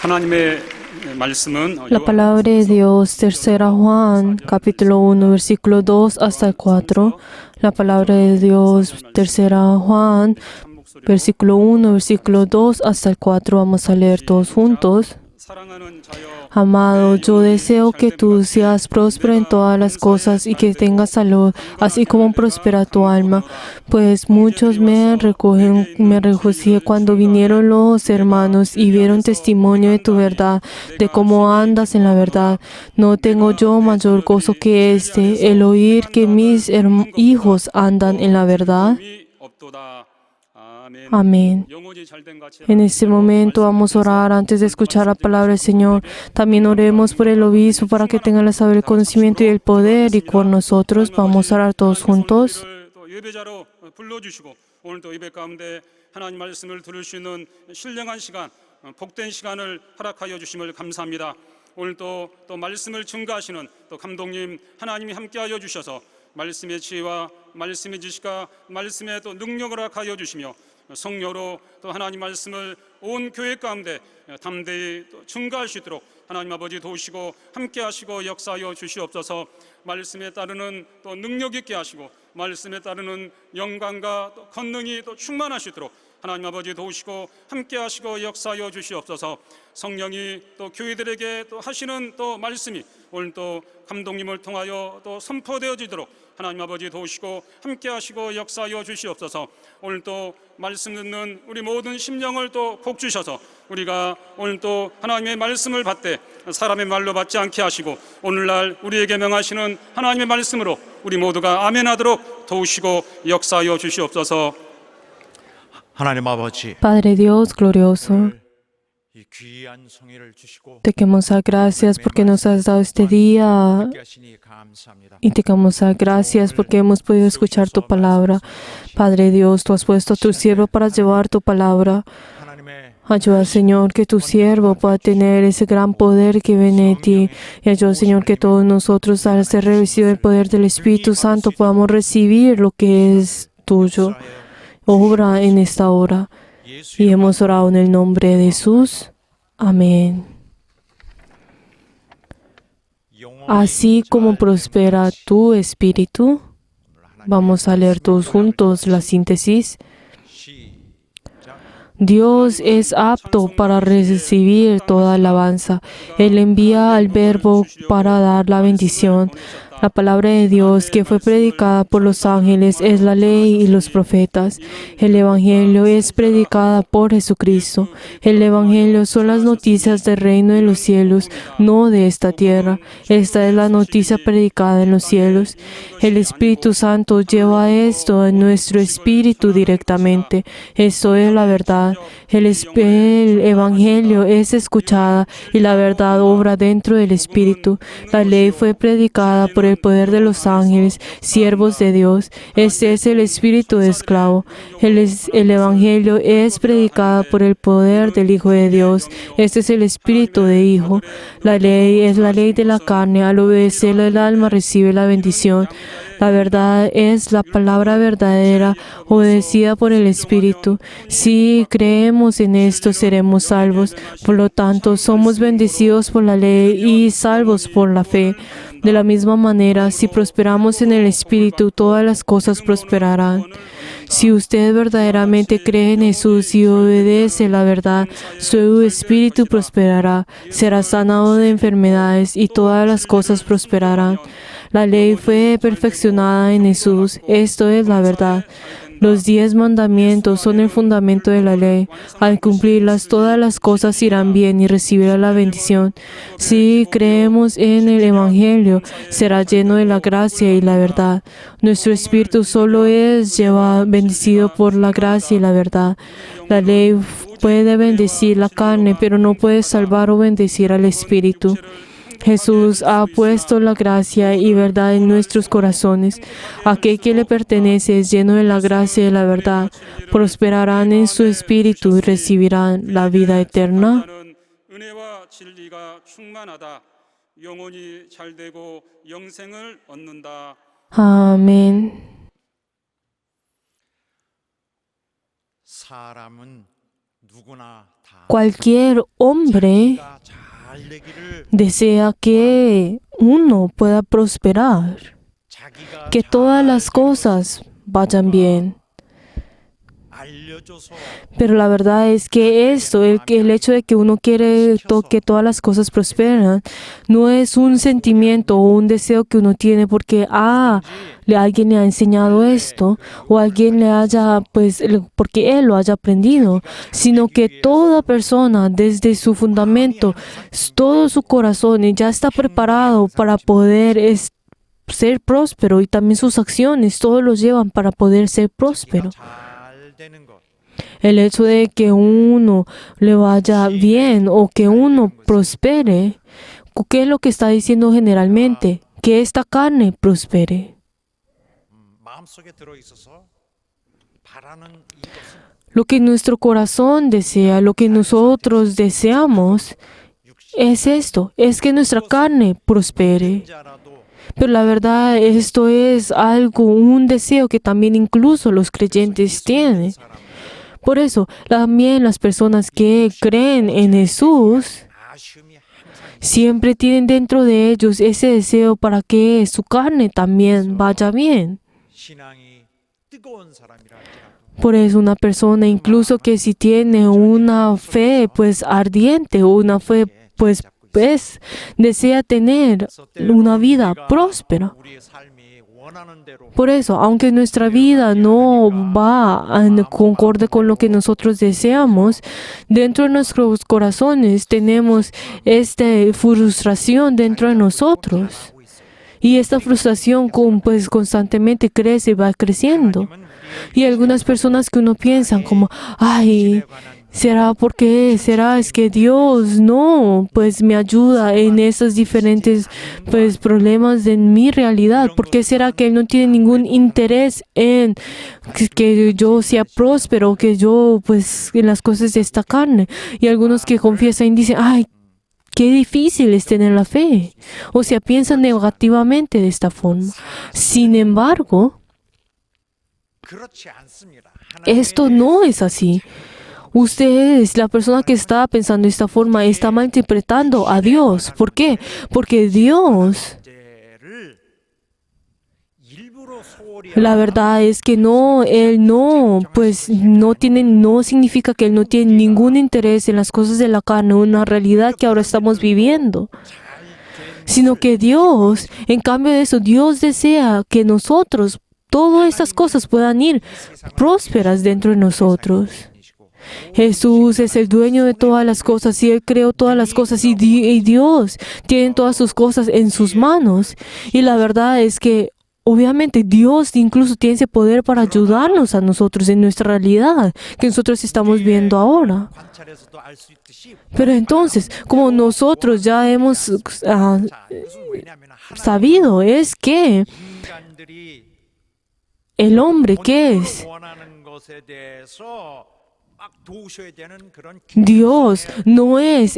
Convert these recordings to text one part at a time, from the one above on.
하나님의 말씀은 La palabra de Dios, tercera Juan, capítulo 1, versículo 2 hasta el 4. La palabra de Dios, tercera Juan, versículo 1, versículo 2 hasta el 4. Vamos a leer todos juntos. 사랑하는 자여 Amado, yo deseo que tú seas próspero en todas las cosas y que tengas salud, así como prospera tu alma. Pues muchos me regocijé cuando vinieron los hermanos y vieron testimonio de tu verdad, de cómo andas en la verdad. No tengo yo mayor gozo que el oír que mis hijos andan en la verdad. 없도다. 아멘. Amén. 영혼이 잘된 같이 En este momento vamos a orar antes de escuchar la palabra del Señor. También oremos por el obispo para que tenga la saber, el conocimiento y el poder. Y por nosotros vamos a orar todos juntos. 또 예배자로 불러주시고 오늘 또 예배 가운데 하나님 말씀을 들을 수 있는 신령한 시간, 복된 시간을 허락하여 주심을 감사합니다. 오늘 또 말씀을 증거하시는 또 감독님 하나님이 함께하여 주셔서 말씀의 지혜와 말씀의 지식과 말씀의 또 능력을 허락하여 주시며 성령으로 또 하나님 말씀을 온 교회 가운데 담대히 또 증거할 수 있도록 하나님 아버지 도우시고 함께 하시고 역사하여 주시옵소서. 말씀에 따르는 또 능력 있게 하시고 말씀에 따르는 영광과 또 권능이 또 충만할 수 있도록 하나님 아버지 도우시고 함께 하시고 역사하여 주시옵소서. 성령이 또 교회들에게 또 하시는 또 말씀이 오늘 또 감독님을 통하여 또 선포되어지도록 하나님 아버지 도우시고 함께 하시고 역사하여 주시옵소서. 오늘 또 말씀 듣는 우리 모든 심령을 또 복 주셔서 우리가 오늘 또 하나님의 말씀을 받되 사람의 말로 받지 않게 하시고 오늘날 우리에게 명하시는 하나님의 말씀으로 우리 모두가 아멘하도록 도우시고 역사하여 주시옵소서. 하나님 아버지, Padre Dios glorioso, 이 귀한 성회를 주시고 te queremos dar gracias porque nos has dado este día 함께 하시니 감사합니다. y te queremos dar gracias porque hemos podido escuchar tu palabra. Padre Dios, tú has puesto a tu siervo para llevar tu palabra. 하나님의 Ayuda, Señor, que tu siervo pueda tener ese gran poder que viene de ti. Y ayuda, Señor, que todos nosotros, al ser revestidos del poder del Espíritu Santo, podamos recibir lo que es tuyo. Obra en esta hora. Y hemos orado en el nombre de Jesús. Amén. Así como prospera tu espíritu, vamos a leer todos juntos la síntesis. Dios es apto para recibir toda alabanza. Él envía al Verbo para dar la bendición. La palabra de Dios que fue predicada por los ángeles es la ley y los profetas. El Evangelio es predicada por Jesucristo. El Evangelio son las noticias del reino de los cielos, no de esta tierra. Esta es la noticia predicada en los cielos. El Espíritu Santo lleva esto en nuestro espíritu directamente. Esto es la verdad. El Evangelio es escuchada y la verdad obra dentro del Espíritu. La ley fue predicada por el poder de los ángeles, siervos de Dios. Este es el espíritu de esclavo. El Evangelio es predicada por el poder del Hijo de Dios. Este es el espíritu de Hijo. La ley es la ley de la carne. Al obedecerla el alma recibe la bendición. La verdad es la palabra verdadera, obedecida por el Espíritu. Si creemos en esto, seremos salvos. Por lo tanto, somos bendecidos por la ley y salvos por la fe. De la misma manera, si prosperamos en el Espíritu, todas las cosas prosperarán. Si usted verdaderamente cree en Jesús y obedece la verdad, su espíritu prosperará, será sanado de enfermedades y todas las cosas prosperarán. La ley fue perfeccionada en Jesús. Esto es la verdad. Los 10 mandamientos son el fundamento de la ley. Al cumplirlas, todas las cosas irán bien y recibirá la bendición. Si creemos en el Evangelio, será lleno de la gracia y la verdad. Nuestro espíritu solo es bendecido por la gracia y la verdad. La ley puede bendecir la carne, pero no puede salvar o bendecir al espíritu. Jesús ha puesto la gracia y verdad en nuestros corazones. Aquel que le pertenece es lleno de la gracia y de la verdad. Prosperarán en su espíritu y recibirán la vida eterna. 은혜와 진리가 충만하다. 영혼이 잘되고 영생을 얻는다. Amén. 사람은 누구나 다 Cualquier hombre 자기가 잘 되기를, desea que uno pueda prosperar, 자기가 que todas las cosas vayan bien. 알려줘서 Pero la verdad es que esto, el hecho de que uno quiere que todas las cosas prosperan, no es un sentimiento o un deseo que uno tiene porque, alguien le ha enseñado esto o alguien le haya, porque él lo haya aprendido, sino que toda persona desde su fundamento, todo su corazón ya está preparado para poder ser próspero y también sus acciones, todos los llevan para poder ser próspero. 잘 되는 것, El hecho de que uno le vaya bien o que uno prospere, ¿qué es lo que está diciendo generalmente? Que esta carne prospere. 마음속에 들어있어서 바라는 이것은 Lo que nuestro corazón desea, lo que nosotros deseamos, es esto, es que nuestra carne prospere. 자라도 Pero la verdad, esto es un deseo que también incluso los creyentes tienen. Por eso, también las personas que creen en Jesús 아쉬움이 항상 siempre tienen dentro de ellos ese deseo para que su carne también vaya bien. 신앙이 뜨거운 사람이라 할지라도 Por eso una persona, incluso que si tiene una fe ardiente o una fe desea tener una vida próspera. 우리의 삶이 원하는 대로 Por eso, aunque nuestra vida no va concorde con lo que nosotros deseamos, dentro de nuestros corazones tenemos esta frustración dentro de nosotros. 하고 있어요. Y esta frustración constantemente crece y va creciendo. Y algunas personas que uno piensa como, ay, ¿será porque es que Dios no me ayuda en esos diferentes problemas de mi realidad? ¿Por qué será que Él no tiene ningún interés en que yo sea próspero, que yo en las cosas de esta carne? Y algunos que confiesan y dicen, ay, qué difícil es tener la fe. O sea, piensan negativamente de esta forma. Sin embargo, 그렇지 않습니다. esto no es así. Ustedes, la persona que está pensando de esta forma, está malinterpretando a Dios. ¿Por qué? Porque Dios, 문제를 일부러 소홀히 la verdad es que Él no significa que Él no tiene ningún interés en las cosas de la carne, una realidad que ahora estamos viviendo. Sino que Dios, en cambio de eso, Dios desea que nosotros, todas estas cosas puedan ir prósperas dentro de nosotros. Jesús es el dueño de todas las cosas y Él creó todas las cosas y Dios tiene todas sus cosas en sus manos. Y la verdad es que obviamente Dios incluso tiene ese poder para ayudarnos a nosotros en nuestra realidad que nosotros estamos viendo ahora. 관찰해서도 알 수 있듯이 Pero entonces, como nosotros ya hemos 자, 이것은 왜냐하면 sabido, es que 인간들이 el hombre que es 원하는 것에 대해서 막 도우셔야 되는 그런 Dios no es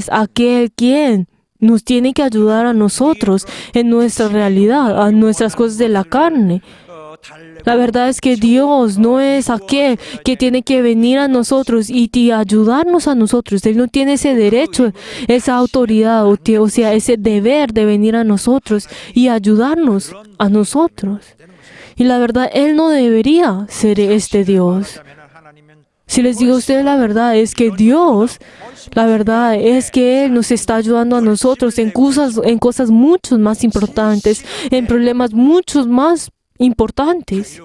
aquel quien nos tiene que ayudar a nosotros en nuestra realidad, a nuestras cosas de la carne. La verdad es que Dios no es aquel que tiene que venir a nosotros y ayudarnos a nosotros. Él no tiene ese derecho, esa autoridad, o sea, ese deber de venir a nosotros y ayudarnos a nosotros. Y la verdad, Él no debería ser este Dios. Si les digo a ustedes la verdad, es que Dios, la verdad es que Él nos está ayudando a nosotros en cosas mucho más importantes, en problemas mucho más importantes.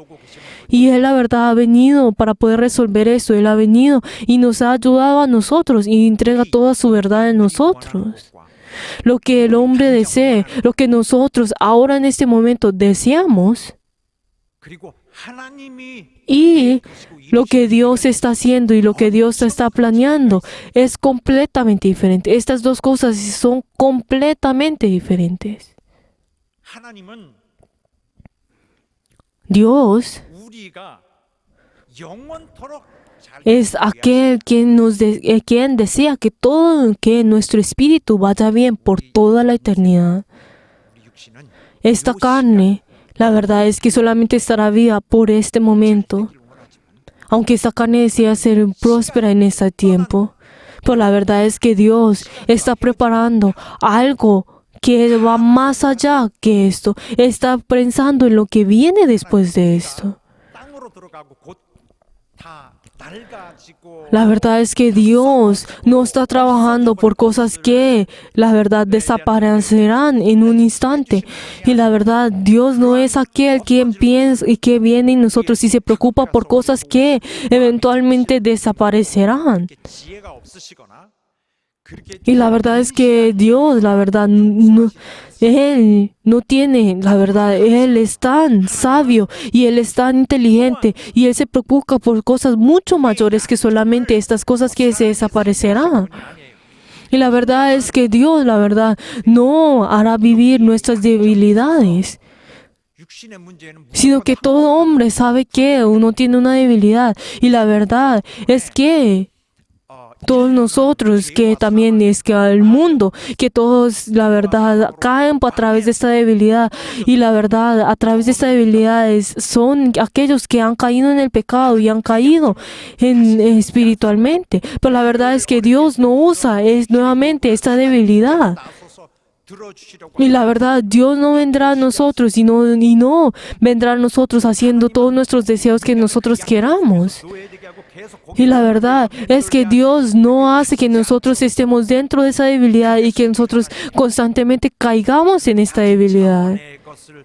Y Él, la verdad, ha venido para poder resolver eso. Él ha venido y nos ha ayudado a nosotros y entrega toda su verdad en nosotros. Lo que el hombre desee, lo que nosotros ahora en este momento deseamos, 그리고 하나님이 y lo que Dios está haciendo y lo que Dios está planeando es completamente diferente. Estas dos cosas son completamente diferentes. 하나님은 Dios 우리가 영원토록 잘 es aquel quien desea que nuestro espíritu vaya bien por toda la eternidad. 우리 육신은 Esta carne, la verdad es que solamente estará viva por este momento. aunque esta carne desea ser próspera en este tiempo. Pero la verdad es que Dios está preparando algo que va más allá que esto. Está pensando en lo que viene después de esto. 땅으로 들어가고 곧 다 낡아지고 La verdad es que Dios no está trabajando por cosas que, la verdad, desaparecerán en un instante. Y la verdad, Dios no es aquel quien piensa y que viene en nosotros y se preocupa por cosas que eventualmente desaparecerán. 이렇게 지혜가 없으시거나 그렇게 Y la verdad es que Dios, la verdad, Él no tiene, la verdad, Él es tan sabio y Él es tan inteligente y Él se preocupa por cosas mucho mayores que solamente estas cosas que se desaparecerán. Y la verdad es que Dios, la verdad, no hará vivir nuestras debilidades, 육신의 문제는 sino que todo hombre sabe que uno tiene una debilidad. Y la verdad es que todos nosotros, que también es que al mundo, que todos, la verdad, caen a través de esta debilidad. Y la verdad, a través de estas debilidades son aquellos que han caído en el pecado y han caído espiritualmente. Pero la verdad es que Dios no usa nuevamente esta debilidad. 나서서 들어주시려고 Y la verdad, Dios no vendrá a nosotros y no vendrá a nosotros haciendo todos nuestros deseos que nosotros queramos. 노예되게 하고 계속 Y la verdad es que Dios no hace que nosotros estemos dentro de esa debilidad y que nosotros constantemente caigamos en esta debilidad. 내 것을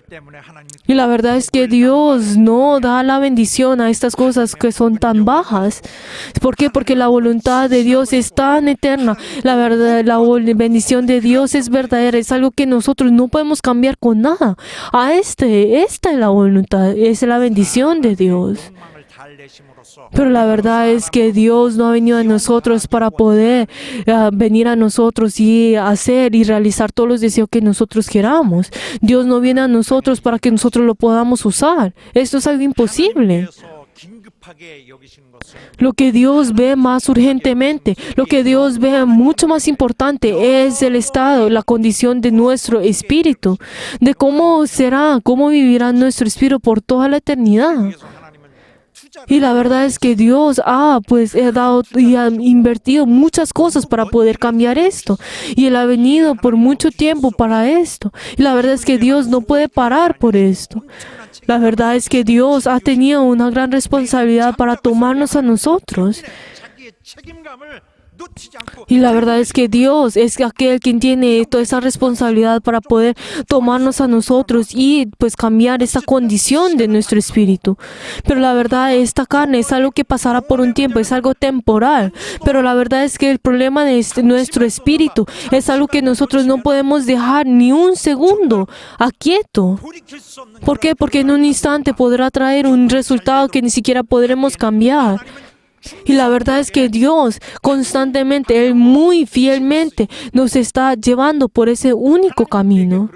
때문에 하나님이 Y la verdad es que Dios no da la bendición a estas cosas que son tan bajas. ¿Por qué? Porque la voluntad de Dios es tan eterna. La verdad, la bendición de Dios es verdadera. Es algo que nosotros no podemos cambiar con nada. Esta es la voluntad, es la bendición de Dios. 욕망을 달래심으로써 Pero la verdad es que Dios no ha venido a nosotros para poder venir a nosotros y hacer y realizar todos los deseos que nosotros queramos. Dios no viene a nosotros para que nosotros lo podamos usar. Esto es algo imposible. 하나님께서 긴급하게 여기시는 것은 Lo que Dios ve más urgentemente, lo que Dios ve mucho más importante es el estado, la condición de nuestro espíritu, de cómo será, cómo vivirá nuestro espíritu por toda la eternidad. 위해서 하나님은 투자를 Y la verdad es que Dios ha dado y ha invertido muchas cosas para poder cambiar esto. Y Él ha venido por mucho tiempo para esto. Y la verdad es que Dios no puede parar por esto. La verdad es que Dios ha tenido una gran responsabilidad para tomarnos a nosotros. 자기의 책임감을 놓치지 않고 Y la verdad es que Dios es aquel quien tiene toda esa responsabilidad para poder tomarnos a nosotros y pues cambiar esa condición de nuestro espíritu. Pero la verdad, esta carne es algo que pasará por un tiempo, es algo temporal. Pero la verdad es que el problema de nuestro espíritu es algo que nosotros no podemos dejar ni un segundo quieto. 돌이킬 수 없는 ¿Por qué? Porque en un instante podrá traer un resultado que ni siquiera podremos cambiar. Y la verdad es que Dios constantemente, Él muy fielmente nos está llevando por ese único camino.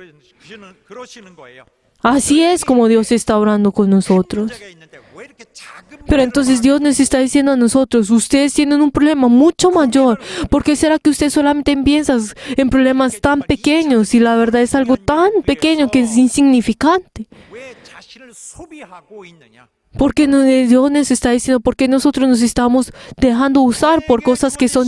그러시는 거예요. Así es como Dios está orando con nosotros. 문제가 있는데 왜 이렇게 작은 Pero entonces Dios nos está diciendo a nosotros, ustedes tienen un problema mucho mayor. ¿Por qué será que ustedes solamente piensan en problemas tan pequeños? Y la verdad es algo tan pequeño que es insignificante. 왜 자신을 소비하고 있느냐? Porque Dios nos está diciendo, ¿por qué nosotros nos estamos dejando usar por cosas que son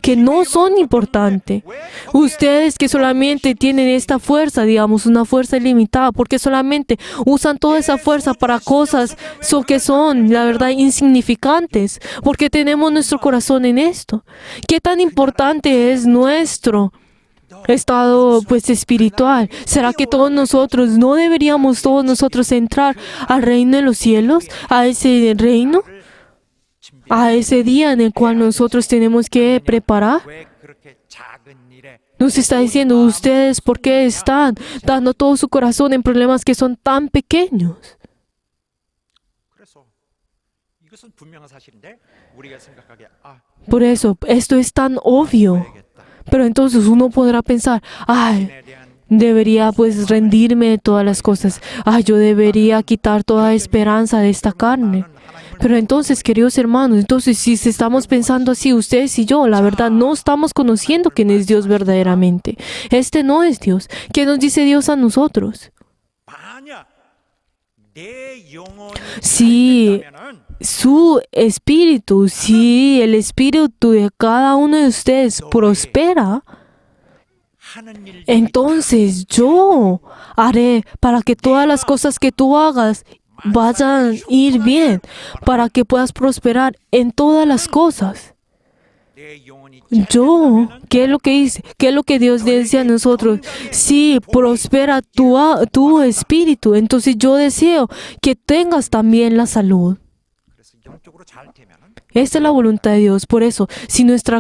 que no son importantes? Ustedes que solamente tienen esta fuerza, digamos, una fuerza ilimitada, porque solamente usan toda esa fuerza para cosas que son, la verdad, insignificantes. Porque tenemos nuestro corazón en esto. ¿Qué tan importante es nuestro estado pues espiritual? ¿Será que no deberíamos todos nosotros entrar al reino de los cielos, a ese reino, a ese día en el cual nosotros tenemos que preparar? 왜 그렇게 작은 일에 Nos está diciendo, ustedes, ¿por qué están dando todo su corazón en problemas que son tan pequeños? 그래서 이것은 분명한 사실인데 우리가 생각하기에 Por eso, esto es tan obvio. 해야겠다. Pero entonces uno podrá pensar, ay, 에 대한 debería pues rendirme de todas las cosas. Yo debería quitar toda esperanza de esta carne. Pero entonces, queridos hermanos, entonces si estamos pensando así, ustedes y yo, la verdad no estamos conociendo quién es Dios verdaderamente. Este no es Dios. ¿Qué nos dice Dios a nosotros? 만약 내 영혼이 Si 된다면은 su espíritu, si el espíritu de cada uno de ustedes prospera, 하는 일들이 entonces yo haré para que todas las cosas que tú hagas vayan a ir bien, para que puedas prosperar en todas las cosas. 내 영혼이 Yo, ¿qué es lo que dice? ¿Qué es lo que Dios dice a nosotros? Si prospera tu espíritu, entonces yo deseo que tengas también la salud. 그래서 영적으로 잘 되면은 Esta es la voluntad de Dios. Por eso, si nuestro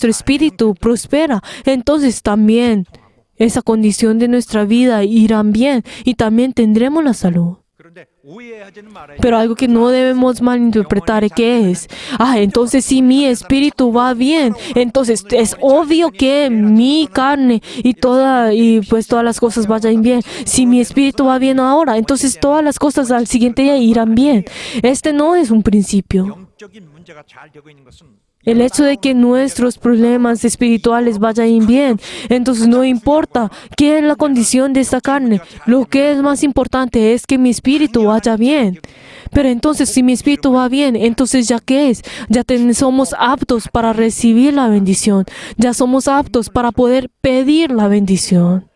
espíritu prospera, entonces también esa condición de nuestra vida irá bien y también tendremos la salud. 그런데 오해하지는 말아야 Pero algo que no debemos malinterpretar, ¿qué es? Entonces si mi espíritu va bien, entonces es obvio que mi carne y pues todas las cosas vayan bien. Si mi espíritu va bien ahora, entonces todas las cosas al siguiente día irán bien. Este no es un principio. 영적인 문제가 잘 되고 있는 것은 El hecho de que nuestros problemas espirituales vayan bien, entonces no importa qué es la condición de esta carne, lo que es más importante es que mi espíritu vaya bien. Pero entonces si mi espíritu va bien, entonces ¿ya qué es? Somos aptos para recibir la bendición, ya somos aptos para poder pedir la bendición.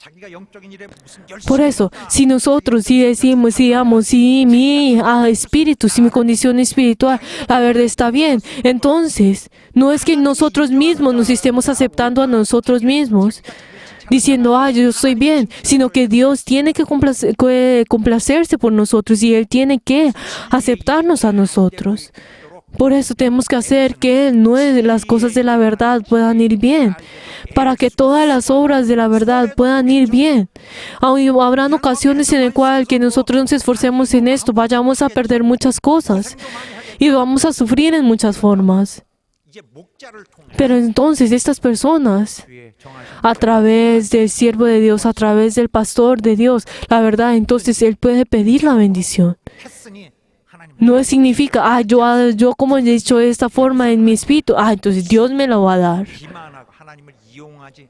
자기가 영적인 일에 무슨 Por 열심히 eso, si nosotros, si mi espíritu, si mi condición espiritual, la verdad está bien, entonces no es que nosotros mismos nos estemos aceptando a nosotros mismos, diciendo, yo estoy bien, sino que Dios tiene que complacerse por nosotros y Él tiene que aceptarnos a nosotros. Por eso tenemos que hacer que las cosas de la verdad puedan ir bien, para que todas las obras de la verdad puedan ir bien. Habrán ocasiones en las cuales que nosotros nos esforcemos en esto, vayamos a perder muchas cosas y vamos a sufrir en muchas formas. 이제 목자를 통해 Pero entonces estas personas, 주의 정하신 a través del siervo de Dios, a través del pastor de Dios, la verdad, entonces él puede pedir la bendición. 했으니 하나님 No significa, yo como he dicho de esta forma en mi espíritu, entonces Dios me lo va a dar. 기만하고 하나님을 이용하지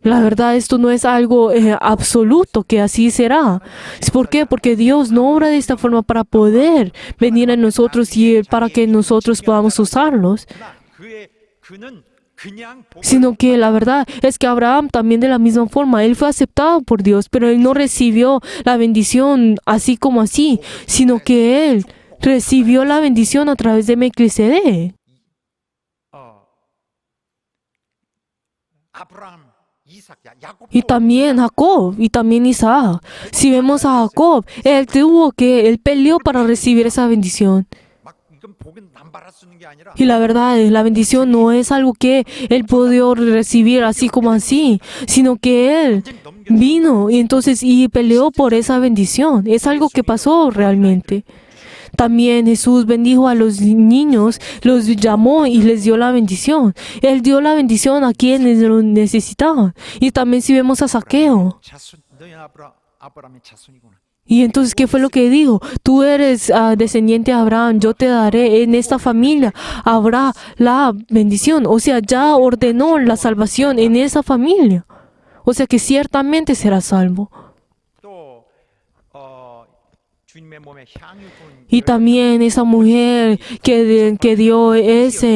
La verdad, esto no es algo absoluto, que así será. ¿Por qué? Porque Dios no obra de esta forma para poder venir a nosotros y para que nosotros podamos usarlos, 그는 그냥 복을 sino que la verdad es que Abraham también de la misma forma, él fue aceptado por Dios, pero él no recibió la bendición así como así, sino que él recibió la bendición a través de Melquisedec. 아브라함, 이삭, 야곱 Y también Jacob, y también Isaac. Si vemos a Jacob, él peleó para recibir esa bendición. 막 이건 복은 남발할 수 있는 게 아니라 Y la verdad, la bendición no es algo que él pudo recibir así como así, sino que él vino y peleó por esa bendición. Es algo que pasó realmente. También Jesús bendijo a los niños, los llamó y les dio la bendición. Él dio la bendición a quienes lo necesitaban. Y también si vemos a Zaqueo. 자손 너희 아브라함의 자손이구나. Y entonces, ¿qué fue lo que dijo? Tú eres descendiente de Abraham, yo te daré en esta familia, habrá la bendición. O sea, ya ordenó la salvación en esa familia. O sea que ciertamente será salvo. 또 주님의 몸에 향유 부은 Y también esa mujer que dio esa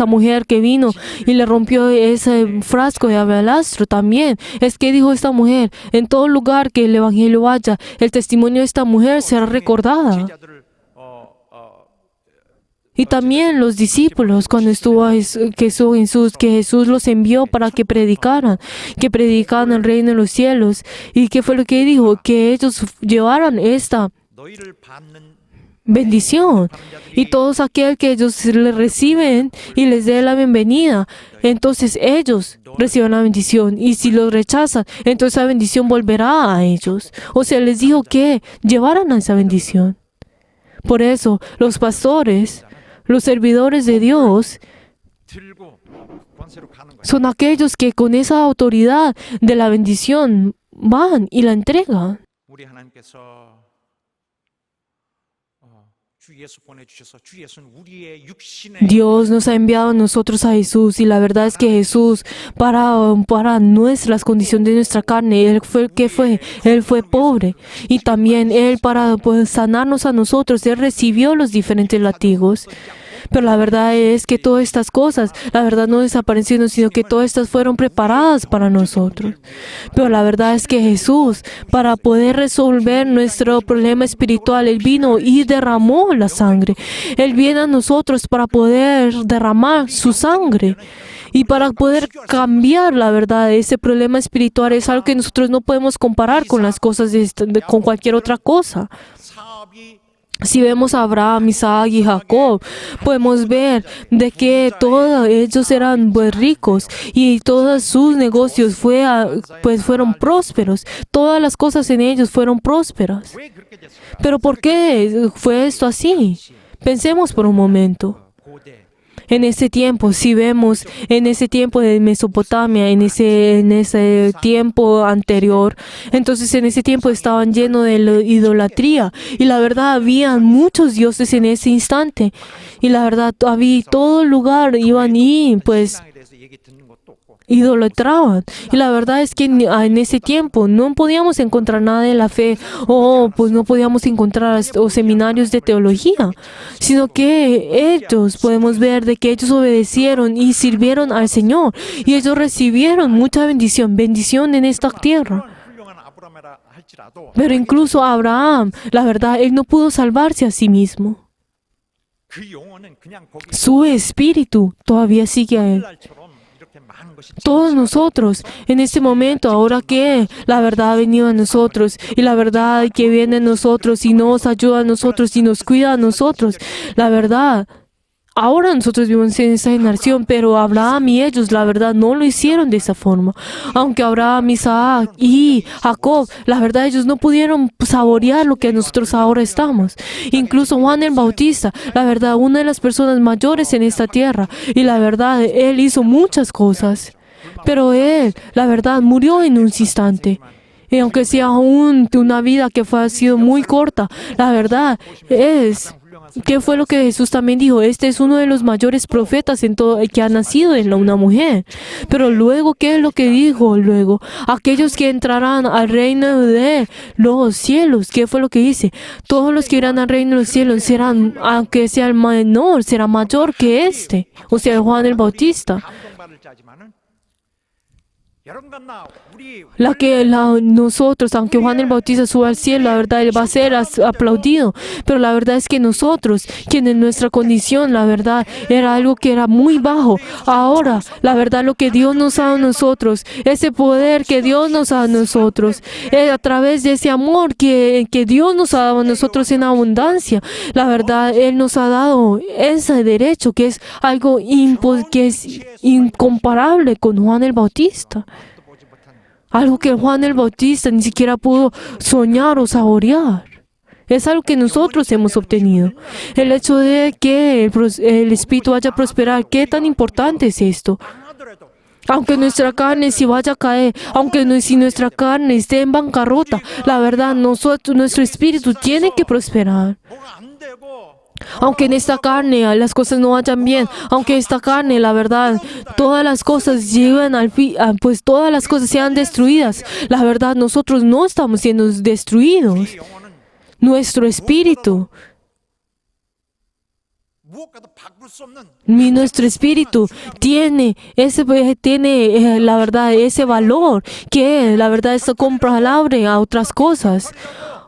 mujer que vino y le rompió ese frasco de alabastro también. Es que dijo esta mujer, en todo lugar que el evangelio vaya, el testimonio de esta mujer será recordada. 제자들을 Y también los discípulos, cuando que Jesús los envió para que predicaran el reino de los cielos. ¿Y qué fue lo que dijo? Que ellos llevaran esta 너희를 받는 bendición. Y todos aquel que ellos le reciben y les dé la bienvenida, entonces ellos reciben la bendición. Y si los rechazan, entonces esa bendición volverá a ellos. O sea, les dijo que llevaran a esa bendición. Por eso, los pastores, los servidores de Dios, 들고 권세로 가는 거예요. son aquellos que con esa autoridad de la bendición van y la entregan. 우리 하나님께서 주 예수 보내주셔서 주 예수는 우리의 육신의 Dios nos ha enviado a nosotros a Jesús y la verdad es que Jesús para nuestras condiciones de nuestra carne, Él fue pobre y también Él para pues, sanarnos a nosotros, Él recibió los diferentes latigos. Pero la verdad es que todas estas cosas, la verdad no desaparecieron, sino que todas estas fueron preparadas para nosotros. Pero la verdad es que Jesús, para poder resolver nuestro problema espiritual, Él vino y derramó la sangre. Él viene a nosotros para poder derramar su sangre. Y para poder cambiar, la verdad, ese problema espiritual es algo que nosotros no podemos comparar con las cosas, con cualquier otra cosa. 사업이 Si vemos a Abraham, Isaac y Jacob, podemos ver de que todos ellos eran pues, ricos y todos sus negocios fueron prósperos. Todas las cosas en ellos fueron prósperas. 왜 그렇게 됐을까? Pero ¿por qué fue esto así? Pensemos por un momento. 고대 En ese tiempo, si vemos en ese tiempo de Mesopotamia, en ese tiempo anterior, entonces en ese tiempo estaban llenos de idolatría y la verdad había muchos dioses en ese instante y la verdad había todo lugar iban y pues 신앙에 대해서 얘기 듣는 것도 없고 idolatraban. Y la verdad es que en ese tiempo no podíamos encontrar nada de la fe o pues no podíamos encontrar seminarios de teología, sino que ellos podemos ver de que ellos obedecieron y sirvieron al Señor y ellos recibieron mucha bendición en esta tierra. 훌륭한 아브라함이라 할지라도 Pero incluso Abraham, la verdad, él no pudo salvarse a sí mismo. 그 영혼은 그냥 거기 Su espíritu todavía sigue a él. 날처럼 이렇게 많은 것이 Todos nosotros, en este momento, ahora que la verdad ha venido a nosotros y la verdad que viene a nosotros y nos ayuda a nosotros y nos cuida a nosotros, la verdad, ahora nosotros vivimos en esta generación, pero Abraham y ellos, la verdad, no lo hicieron de esa forma. Aunque Abraham, Isaac y Jacob, la verdad, ellos no pudieron saborear lo que nosotros ahora estamos. Incluso Juan el Bautista, la verdad, una de las personas mayores en esta tierra, y la verdad, él hizo muchas cosas. Pero él, la verdad, murió en un instante. Y aunque sea una vida que ha sido muy corta, la verdad es... ¿Qué fue lo que Jesús también dijo? Este es uno de los mayores profetas que ha nacido en una mujer. Pero luego, ¿qué es lo que dijo luego? Aquellos que entrarán al reino de los cielos. ¿Qué fue lo que dice? Todos los que irán al reino de los cielos serán, aunque sea el menor, será mayor que este. O sea, Juan el Bautista. 감동받을 자지만은 여러분과 나 우리 Nosotros, aunque Juan el Bautista suba al cielo, la verdad, él va a ser aplaudido. Pero la verdad es que nosotros, quienes en nuestra condición, la verdad, era algo que era muy bajo. Ahora, la verdad, lo que Dios nos ha dado a nosotros, ese poder que Dios nos ha dado a nosotros, a través de ese amor que Dios nos ha dado a nosotros en abundancia, la verdad, Él nos ha dado ese derecho que es algo que es incomparable con Juan el Bautista. 보지 못한 Algo que Juan el Bautista ni siquiera pudo soñar o saborear. Es algo que nosotros hemos obtenido. El hecho de que el Espíritu vaya a prosperar, ¿qué tan importante es esto? 하더라도 Aunque nuestra carne si vaya a caer, si nuestra carne esté en bancarrota, la verdad, nuestro espíritu tiene que prosperar. 뭐가 안 되고 Aunque en esta carne las cosas no vayan bien, aunque esta carne, la verdad, todas las cosas lleguen al fin, pues todas las cosas sean destruidas. La verdad, nosotros no estamos siendo destruidos. 이 영혼은 Nuestro espíritu, 무엇과도 바꿀 수 없는 nuestro espíritu tiene la verdad, ese valor que la verdad es comparable a otras cosas.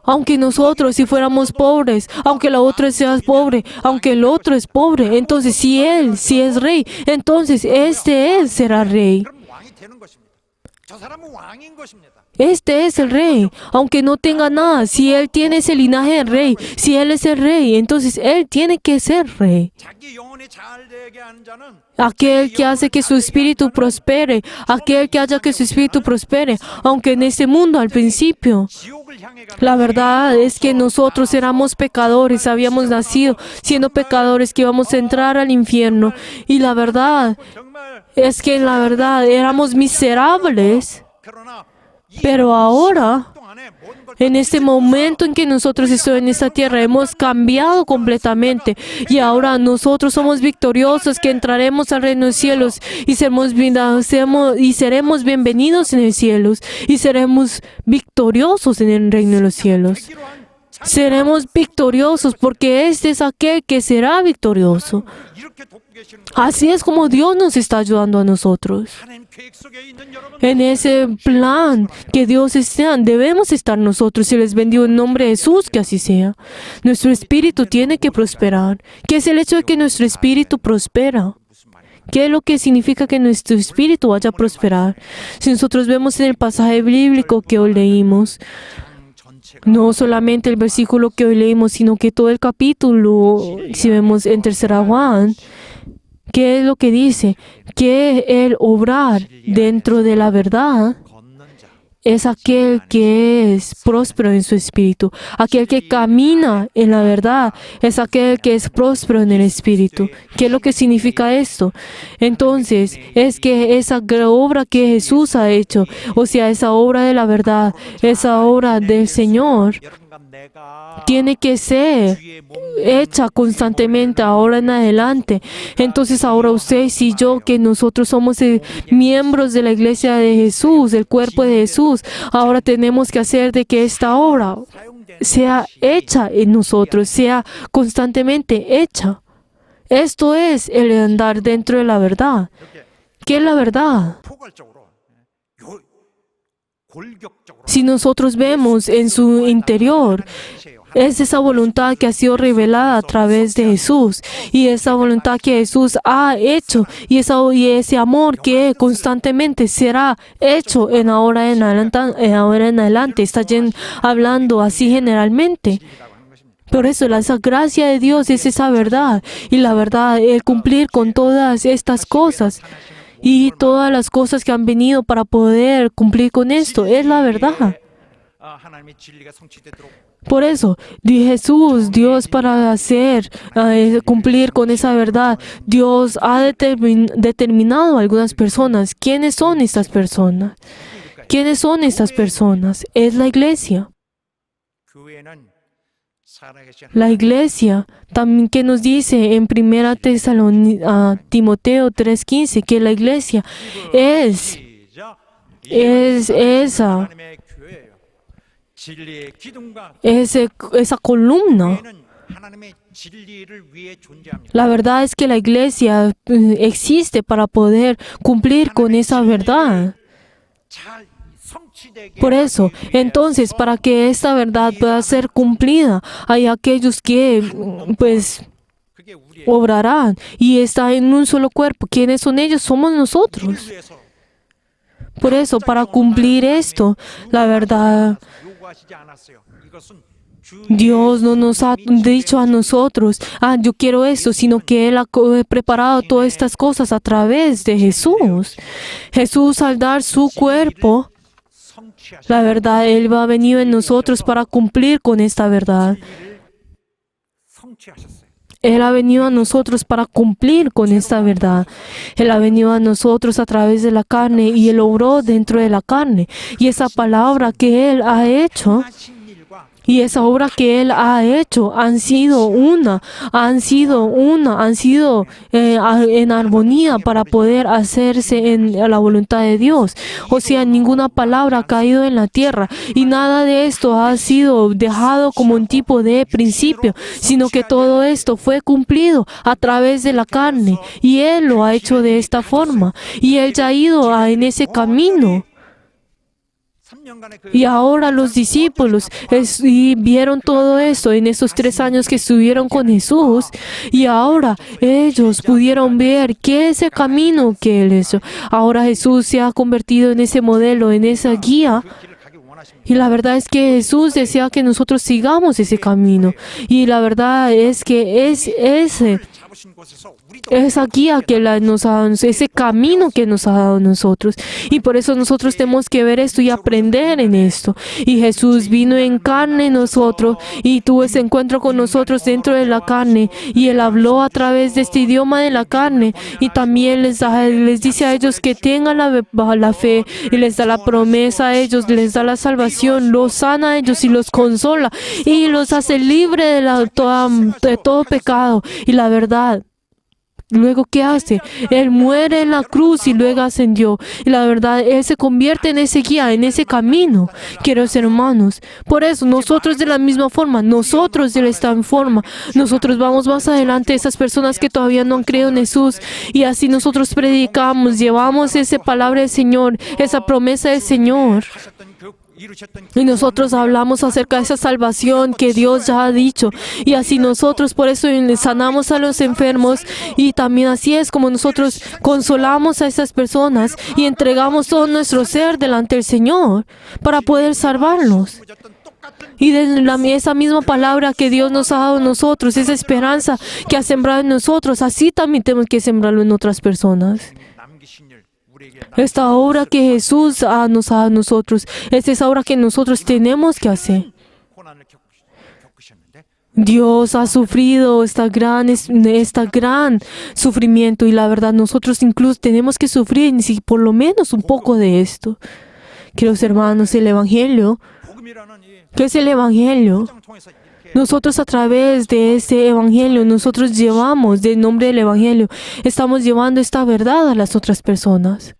Aunque nosotros si fuéramos pobres, aunque la otra sea pobre, aunque el otro es pobre, entonces si es rey, entonces él será rey. 그럼 왕이 되는 것입니다. 저 사람은 왕인 것입니다. Este es el rey, aunque no tenga nada. Si él tiene ese linaje de rey, si él es el rey, entonces él tiene que ser rey. 자기 영혼이 잘 되게 하는 자는 Aquel que hace que su espíritu prospere, aquel que haga que su espíritu prospere, aunque en este mundo al principio, 지옥을 향해 가는 la verdad es que nosotros éramos pecadores, habíamos nacido siendo pecadores que íbamos a entrar al infierno. Y la verdad 정말 es que la verdad éramos miserables, 그러나 이 pero ahora 동안에 En este momento en que nosotros estamos en esta tierra, hemos cambiado completamente y ahora nosotros somos victoriosos, que entraremos al reino de los cielos y seremos bienvenidos en el cielo y seremos victoriosos en el reino de los cielos. Seremos victoriosos porque este es aquel que será victorioso. 이렇게 돕고 계시는 Así es como Dios nos está ayudando a nosotros. 하나님 계획 속에 있는 여러분 En ese plan que Dios está, debemos estar nosotros. Y les bendigo en nombre de Jesús, que así sea. Nuestro espíritu tiene que prosperar. ¿Qué es el hecho de que nuestro espíritu prospera? ¿Qué es lo que significa que nuestro espíritu vaya a prosperar? Si nosotros vemos en el pasaje bíblico que hoy leímos, no solamente el versículo que hoy leímos, sino que todo el capítulo, si vemos en 3 Juan, ¿qué es lo que dice? Que el obrar dentro de la verdad 걷는 자 es aquel que es próspero en su espíritu. Aquel que camina en la verdad es aquel que es próspero en el espíritu. ¿Qué es lo que significa esto? Entonces, es que esa gran obra que Jesús ha hecho, o sea, esa obra de la verdad, esa obra del Señor, 여러분과 내가 tiene que ser 주의 몸 hecha constantemente ahora en adelante. Entonces ahora ustedes y yo, que nosotros somos miembros de la iglesia de Jesús, del cuerpo de Jesús, ahora tenemos que hacer de que esta obra sea hecha en nosotros, sea constantemente hecha. Esto es el andar dentro de la verdad. ¿Qué es la verdad? 포괄적으로 골격적으로 Si nosotros vemos en su interior, es esa voluntad que ha sido revelada a través de Jesús y esa voluntad que Jesús ha hecho y ese amor que constantemente será hecho en ahora en adelante. Está hablando así generalmente. Por eso esa gracia de Dios es esa verdad y la verdad, el cumplir con todas estas cosas y todas las cosas que han venido para poder cumplir con esto es la verdad. 하나님의 진리가 성취되도록 Por eso, Dios para cumplir con esa verdad, Dios ha determinado a algunas personas. ¿Quiénes son estas personas? ¿Quiénes son estas personas? Es la iglesia. 교회는 살아계신 La iglesia, también que nos dice en 1 Timoteo 3:15, que la iglesia es esa, 하나님의 교회예요. 진리의 기둥과 esa columna. 교회는 하나님의 진리를 위해 존재합니다. La verdad es que la iglesia existe para poder cumplir con esa verdad. 잘 성취되게 Por eso, 하기 entonces, 위해서 para que esta verdad pueda ser cumplida, hay aquellos que, pues, 그게 우리의 obrarán y está en un solo cuerpo. ¿Quiénes son ellos? Somos nosotros. 위해서 Por eso, para cumplir esto, la verdad, 요구하시지 않았어요. 이것은 주 Dios no nos ha dicho a nosotros, yo quiero esto, sino que Él ha preparado todas estas cosas a través de Jesús. Jesús, al dar su cuerpo, 성취하신 la verdad, Él va a venir en nosotros para cumplir con esta verdad. 성취하셨어요. Él ha venido a nosotros para cumplir con esta verdad. Él ha venido a nosotros a través de la carne y Él obró dentro de la carne. Y esa palabra que Él ha hecho 하신 일과 y esa obra que Él ha hecho han sido en armonía para poder hacerse en la voluntad de Dios. O sea, ninguna palabra ha caído en la tierra y nada de esto ha sido dejado como un tipo de principio, sino que todo esto fue cumplido a través de la carne y Él lo ha hecho de esta forma y Él ya ha ido en ese camino. 3년간의 그 Y ahora los discípulos vieron todo esto en esos 3 años que estuvieron con Jesús. Y ahora ellos pudieron ver qué es el camino que Él hizo. Ahora Jesús se ha convertido en ese modelo, en esa guía. 길을 가기 원하십니다. Y la verdad es que Jesús desea que nosotros sigamos ese camino. Y la verdad es que es ese. 잡으시고 esa guía que nos ha dado, ese camino que nos ha dado a nosotros. Y por eso nosotros tenemos que ver esto y aprender en esto. Y Jesús vino en carne en nosotros y tuvo ese encuentro con nosotros dentro de la carne. Y Él habló a través de este idioma de la carne. Y también les dice a ellos que tengan la fe y les da la promesa a ellos, les da la salvación, los sana a ellos y los consola y los hace libre de todo pecado y la verdad. Luego, ¿qué hace? Él muere en la cruz y luego ascendió. Y la verdad, Él se convierte en ese guía, en ese camino, queridos hermanos. Por eso, nosotros de la misma forma, nosotros de esta forma, nosotros vamos más adelante, esas personas que todavía no han creído en Jesús, y así nosotros predicamos, llevamos esa palabra del Señor, esa promesa del Señor. Y nosotros hablamos acerca de esa salvación que Dios ya ha dicho. Y así nosotros por eso sanamos a los enfermos. Y también así es como nosotros consolamos a esas personas y entregamos todo nuestro ser delante del Señor para poder salvarlos. Y de esa misma palabra que Dios nos ha dado a nosotros, esa esperanza que ha sembrado en nosotros, así también tenemos que sembrarlo en otras personas. Esta obra que Jesús nos ha dado a nosotros, es esa obra que nosotros tenemos que hacer. Dios ha sufrido esta gran sufrimiento y la verdad nosotros incluso tenemos que sufrir por lo menos un poco de esto. Queridos hermanos, el Evangelio, ¿qué es el Evangelio? Nosotros a través de ese Evangelio, nosotros llevamos, del nombre del Evangelio, estamos llevando esta verdad a las otras personas.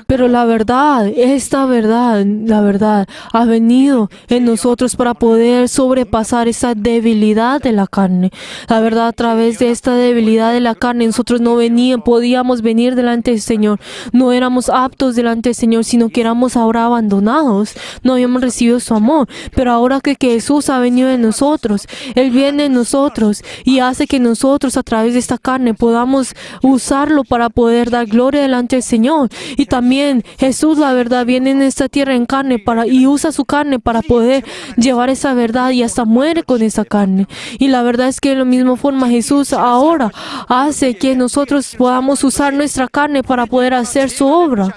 Pero la verdad, esta verdad, la verdad, ha venido en nosotros para poder sobrepasar esa debilidad de la carne. La verdad, a través de esta debilidad de la carne, nosotros no podíamos venir delante del Señor. No éramos aptos delante del Señor, sino que éramos ahora abandonados. No habíamos recibido su amor. Pero ahora que Jesús ha venido en nosotros, Él viene en nosotros y hace que nosotros a través de esta carne podamos usarlo para poder dar gloria delante del Señor. Y también Jesús, la verdad, viene en esta tierra en carne y usa su carne para poder llevar esa verdad y hasta muere con esa carne. Y la verdad es que de la misma forma Jesús ahora hace que nosotros podamos usar nuestra carne para poder hacer su obra.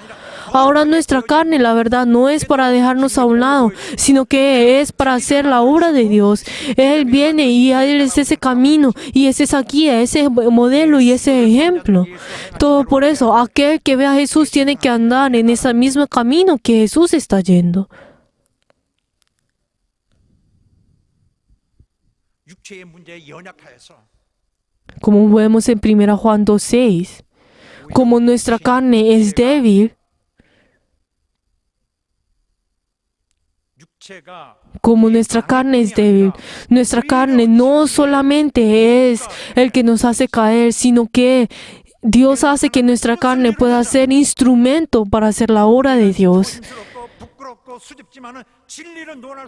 Ahora nuestra carne, la verdad, no es para dejarnos a un lado, sino que es para hacer la obra de Dios. Él viene y Él es ese camino y es esa guía, ese modelo y ese ejemplo. Todo por eso, aquel que ve a Jesús tiene que andar en ese mismo camino que Jesús está yendo. Como vemos en 1 Juan 2:6, como nuestra carne es débil, como nuestra carne es débil, nuestra carne no solamente es el que nos hace caer, sino que Dios hace que nuestra carne pueda ser instrumento para hacer la obra de Dios.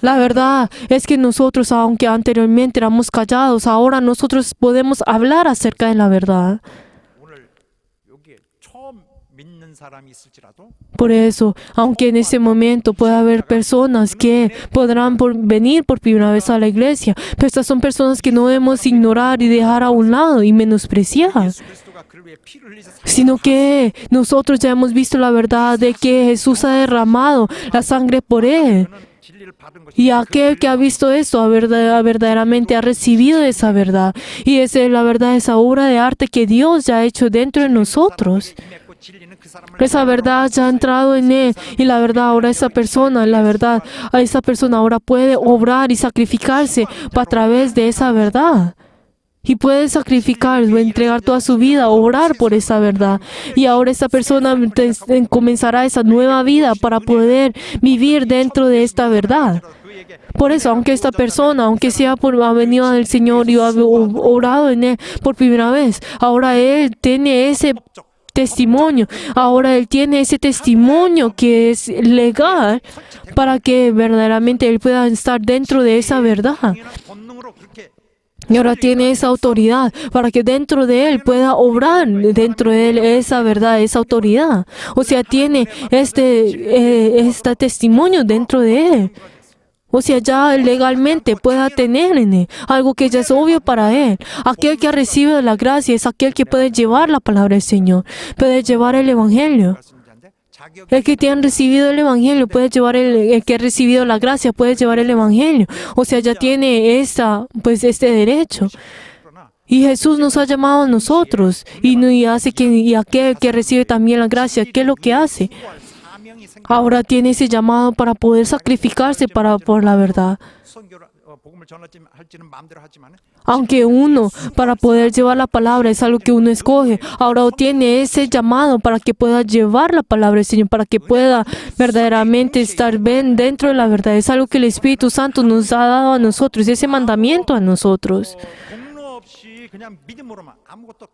La verdad es que nosotros, aunque anteriormente éramos callados, ahora nosotros podemos hablar acerca de la verdad. Por eso, aunque en ese momento pueda haber personas que podrán venir por primera vez a la iglesia, pero estas son personas que no debemos ignorar y dejar a un lado y menospreciar, sino que nosotros ya hemos visto la verdad de que Jesús ha derramado la sangre por Él. Y aquel que ha visto esto verdaderamente ha recibido esa verdad. Y esa es la verdad, esa obra de arte que Dios ya ha hecho dentro de nosotros. Esa verdad ya ha entrado en él y la verdad ahora esa persona ahora puede obrar y sacrificarse a través de esa verdad. Y puede sacrificar, entregar toda su vida, orar por esa verdad. Y ahora esa persona comenzará esa nueva vida para poder vivir dentro de esta verdad. Por eso, aunque esta persona, ha venido al Señor y ha orado en Él por primera vez, ahora Él tiene ese testimonio. Ahora Él tiene ese testimonio que es legal para que verdaderamente Él pueda estar dentro de esa verdad. Y ahora tiene esa autoridad para que dentro de Él pueda obrar dentro de Él esa verdad, esa autoridad. O sea, tiene este testimonio dentro de Él. O sea, ya legalmente pueda tener en él algo que ya es obvio para él. Aquel que ha recibido la gracia es aquel que puede llevar la palabra del Señor, puede llevar el Evangelio. 말씀자인데 자격이 El que te han recibido el Evangelio puede llevar el que ha recibido la gracia puede llevar el Evangelio. O sea, ya tiene este derecho. 그러나 Y Jesús nos ha llamado a nosotros y hace y aquel que recibe también la gracia, ¿qué es lo que hace? 구할 사명이 생겨 Ahora tiene ese llamado para poder sacrificarse por la verdad. 선교를 복음을 전하지 할지는 마음대로 하지만 Aunque uno, para poder llevar la palabra, es algo que uno escoge, ahora tiene ese llamado para que pueda llevar la palabra del Señor, para que pueda verdaderamente estar bien dentro de la verdad. Es algo que el Espíritu Santo nos ha dado a nosotros, ese mandamiento a nosotros. 공로 없이 그냥 믿음으로만 아무것도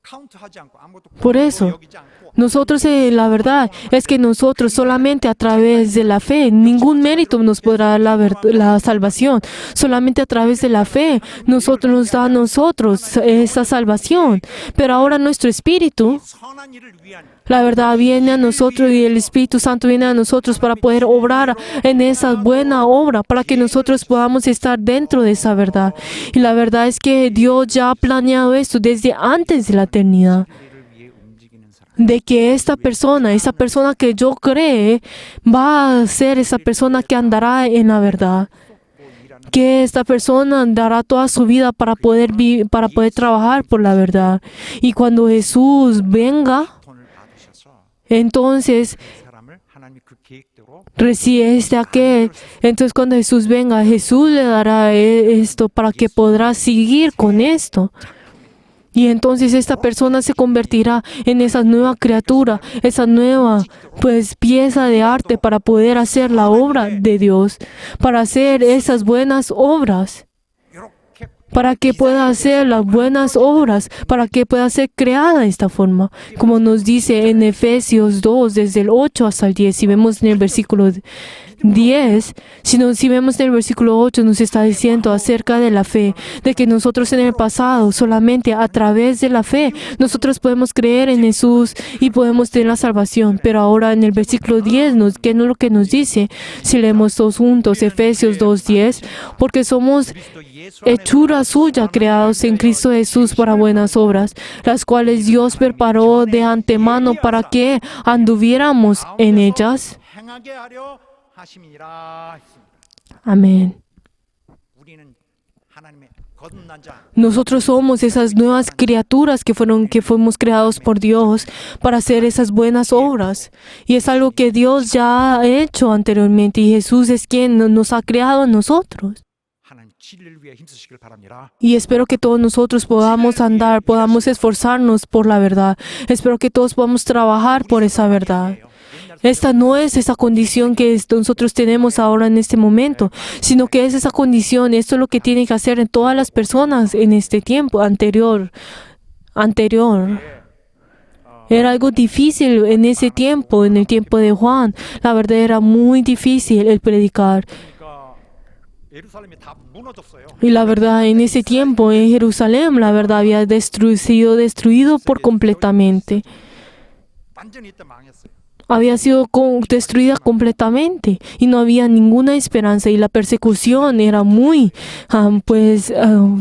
카운트하지 않고 아무것도 Por eso, 여기지 않고 nosotros, la verdad es que nosotros solamente a través de la fe, ningún mérito nos podrá dar la salvación. Solamente a través de la fe, nosotros nos da a nosotros esa salvación. Pero ahora nuestro espíritu, 선한 일을 위한 la verdad, viene a nosotros y el Espíritu Santo viene a nosotros para poder obrar en esa buena obra, para que nosotros podamos estar dentro de esa verdad. Y la verdad es que Dios ya ha planeado esto desde antes de la eternidad. 일을 위해 움직이는 사람 De que esa persona que yo cree, va a ser esa persona que andará en la verdad. Que esta persona dará toda su vida para poder trabajar por la verdad. Y cuando Jesús venga, 돈을 받으셔서 entonces 그 사람을 하나님이 그 계획대로 recibe aquel. Entonces cuando Jesús venga, Jesús le dará esto para que podrá seguir con esto. Y entonces esta persona se convertirá en esa nueva criatura, esa nueva pieza de arte para poder hacer la obra de Dios, para hacer esas buenas obras, 이렇게 para que pueda hacer las buenas obras, para que pueda ser creada de esta forma, como nos dice en Efesios 2, desde el 8 hasta el 10, si vemos en el versículo 10, si vemos en el versículo 8, nos está diciendo acerca de la fe, de que nosotros en el pasado, solamente a través de la fe, nosotros podemos creer en Jesús y podemos tener la salvación. Pero ahora en el versículo 10, ¿qué es lo que nos dice? Si leemos todos juntos, Efesios 2:10, porque somos 그리스도 예수 hechura suya, creados en Cristo Jesús para buenas obras, las cuales Dios preparó de antemano para que anduviéramos en ellas. 행하게 하려 하심이라 했습니다. Amén. 우리는 하나님의 거듭난 자 Nosotros somos esas nuevas criaturas que fuimos creados por Dios para hacer esas buenas obras. Y es algo que Dios ya ha hecho anteriormente y Jesús es quien nos ha creado a nosotros. 하나님 진리를 위해 힘쓰시길 바랍니다. Y espero que todos nosotros podamos andar, podamos esforzarnos por la verdad. Espero que todos podamos trabajar por esa verdad. Esta no es esa condición que nosotros tenemos ahora en este momento, sino que es esa condición, esto es lo que tienen que hacer en todas las personas en este tiempo anterior. Era algo difícil en ese tiempo, en el tiempo de Juan. La verdad era muy difícil el predicar. 그러니까 예루살렘이 다 무너졌어요. Y la verdad, en ese tiempo en Jerusalén, la verdad había sido destruido por completamente. 완전히 이때 망했어요. Había sido destruida completamente y no había ninguna esperanza y la persecución era muy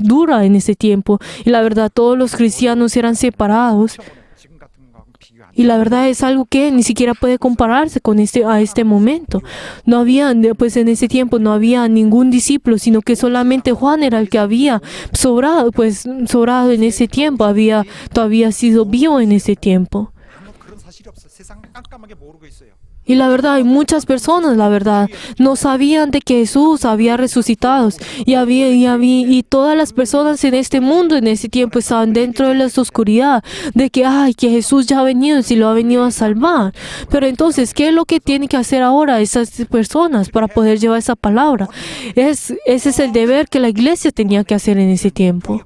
dura en ese tiempo y la verdad todos los cristianos eran separados 지금 같은 거하고 비교 안 y la verdad es algo que ni siquiera puede compararse con a este momento. No había, en ese tiempo no había ningún discípulo, sino que solamente Juan era el que había sobrado en ese tiempo, todavía sido vivo en ese tiempo. 아무 그런 사실이 없어. 세상 깜깜하게 모르고 있어요. Y la verdad, hay muchas personas, la verdad, no sabían de que Jesús había resucitado. Y todas las personas en este mundo, en ese tiempo, estaban dentro de la oscuridad, de que Jesús ya ha venido, si lo ha venido a salvar. Pero entonces, ¿qué es lo que tienen que hacer ahora esas personas para poder llevar esa palabra? Ese es el deber que la iglesia tenía que hacer en ese tiempo.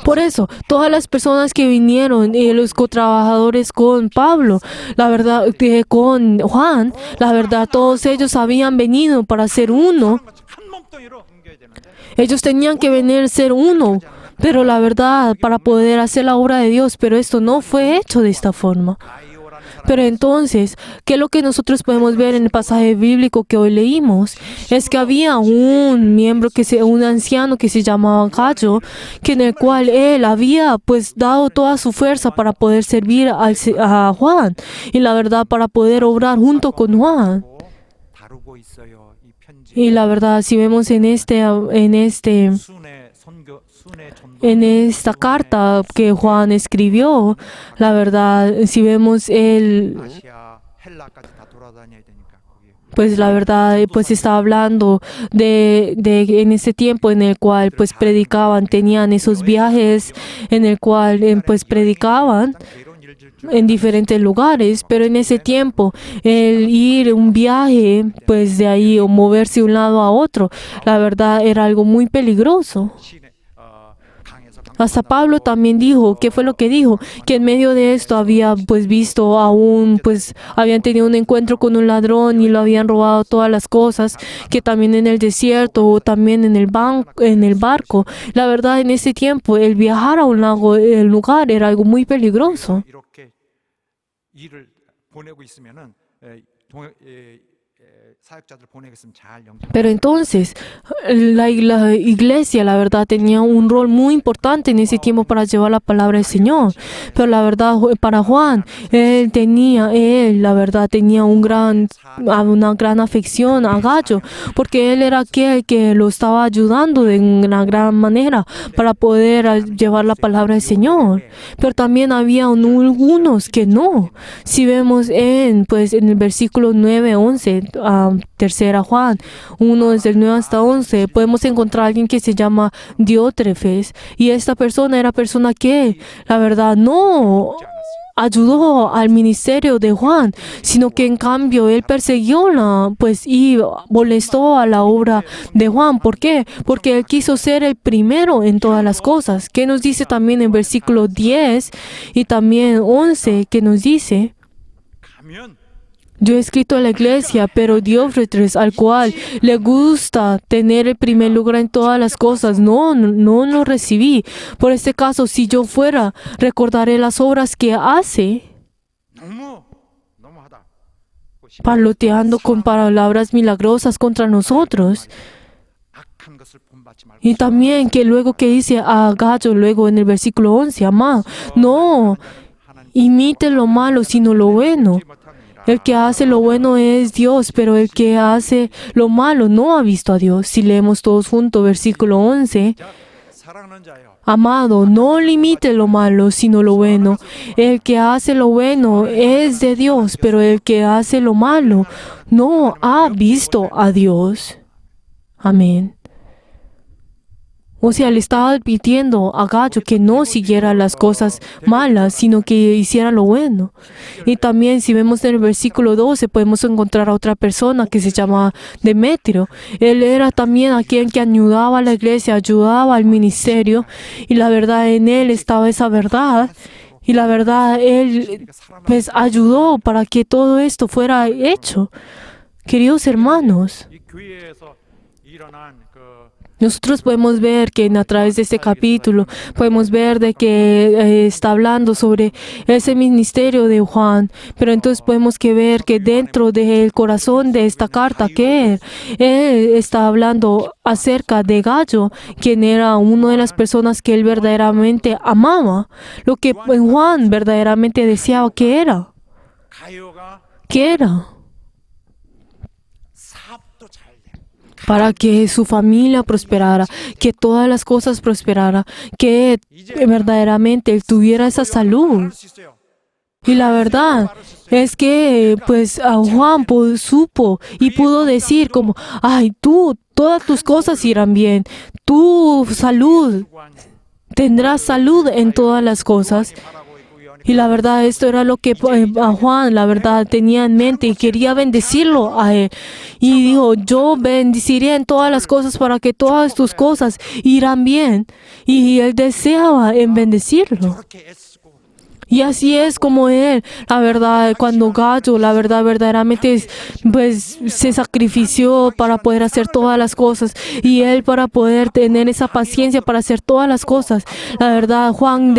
Por eso, todas las personas que vinieron, los cotrabajadores con Pablo, la verdad, con Juan, la verdad, todos ellos habían venido para ser uno. 한 몸뚱이로 옮겨야 되는데 Ellos tenían que venir a ser uno, pero la verdad, para poder hacer la obra de Dios, pero esto no fue hecho de esta forma. 가이오라는 사람 Pero entonces, ¿qué es lo que nosotros podemos ver en el pasaje bíblico que hoy leímos? Es que había un un anciano que se llamaba Gallo, que en el cual él había pues dado toda su fuerza para poder servir a Juan y la verdad para poder obrar junto con Juan. 다루고 있어요. 이 편지. Y la verdad, si vemos en esta carta que Juan escribió, la verdad, si vemos él, 아시아 헬라까지 다 돌아다녀야 되니까 거기. pues la verdad, pues está hablando de en ese tiempo en el cual pues predicaban, tenían esos viajes en el cual pues predicaban 괴로운 일들 중 en diferentes lugares, pero en ese tiempo el ir un viaje pues de ahí o moverse de un lado a otro, la verdad era algo muy peligroso. 강에서 Hasta Pablo también dijo, ¿qué fue lo que dijo? Que en medio de esto había pues visto habían tenido un encuentro con un ladrón y lo habían robado todas las cosas, que también en el desierto o también en el barco. La verdad, en ese tiempo el viajar a un lugar era algo muy peligroso. 이렇게 일을 보내고 있으면은 사역자들 보내고 있으면 잘 영접. Pero entonces, la iglesia, la verdad, tenía un rol muy importante en ese tiempo para llevar la palabra del Señor. Pero la verdad, para Juan, la verdad, tenía una gran afección a Gallo, porque él era aquel que lo estaba ayudando de una gran manera para poder llevar la palabra del Señor. Pero también había algunos que no. Si vemos en el versículo 9, 11, tercera Juan 1 desde el 9 hasta 11, podemos encontrar a alguien que se llama Diótrefes, y esta persona era persona que la verdad no ayudó al ministerio de Juan, sino que en cambio él persiguió y molestó a la obra de Juan. ¿Por qué? Porque él quiso ser el primero en todas las cosas. ¿Qué nos dice también en versículo 10 y también 11? Que nos dice: 가면 yo he escrito a la iglesia, pero Diótrefes, al cual le gusta tener el primer lugar en todas las cosas, no lo recibí. Por este caso, si yo fuera, recordaré las obras que hace, 너무하다. parloteando con palabras milagrosas contra nosotros. 악한 것을 본받지 말고. Y también que luego que dice a Gallo, luego en el versículo 11, amado, no imite lo malo, sino lo bueno. El que hace lo bueno es Dios, pero el que hace lo malo no ha visto a Dios. Si leemos todos juntos, versículo 11, 사랑하는 자여. amado, no limite lo malo, sino lo bueno. El que hace lo bueno es de Dios, pero el que hace lo malo no ha visto a Dios. Amén. O sea, le estaba advirtiendo a Gallo que no siguiera las cosas malas, sino que hiciera lo bueno. Y también, si vemos en el versículo 12, podemos encontrar a otra persona que se llama Demetrio. Él era también aquel que ayudaba a la iglesia, ayudaba al ministerio, y la verdad, en él estaba esa verdad. Y la verdad, él pues ayudó para que todo esto fuera hecho. Queridos hermanos, 이 교회에서 일어난 nosotros podemos ver que a través de este capítulo podemos ver de que está hablando sobre ese ministerio de Juan, pero entonces podemos ver que dentro del corazón de esta carta que él está hablando acerca de Gallo, quien era una de las personas que él verdaderamente amaba, lo que Juan verdaderamente deseaba que era. 가요가 ¿Qué era? 사업도 잘 돼. Para que su familia prosperara, que todas las cosas prosperaran, que verdaderamente él tuviera esa salud. 수 있어요. Y la verdad es que pues a Juan supo y pudo decir como, ay, todas tus cosas irán bien, tu salud, tendrás salud en todas las cosas. Y la verdad, esto era lo que a Juan, la verdad, tenía en mente y quería bendecirlo a él. Y dijo, yo bendeciré en todas las cosas para que todas tus cosas irán bien. Y él deseaba en bendecirlo. 그렇게 애쓰고 Y así es como Él, la verdad, cuando Gallo, la verdad, verdaderamente pues, se sacrifició para poder hacer todas las cosas. Y Él para poder tener esa paciencia para hacer todas las cosas. La verdad, Juan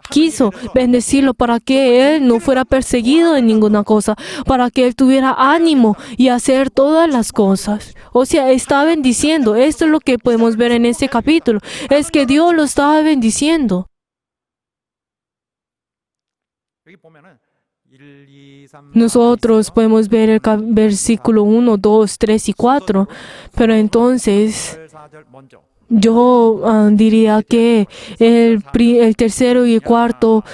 quiso bendecirlo para que Él no fuera perseguido en ninguna cosa, para que Él tuviera ánimo y hacer todas las cosas. O sea, está bendiciendo. Esto es lo que podemos ver en este capítulo. Es que Dios lo estaba bendiciendo. 여기 보면은 1, 2, 3, Nosotros podemos ver el versículo 1, 2, 3 y 4, pero entonces 4절 먼저. yo diría que el tercero y el cuarto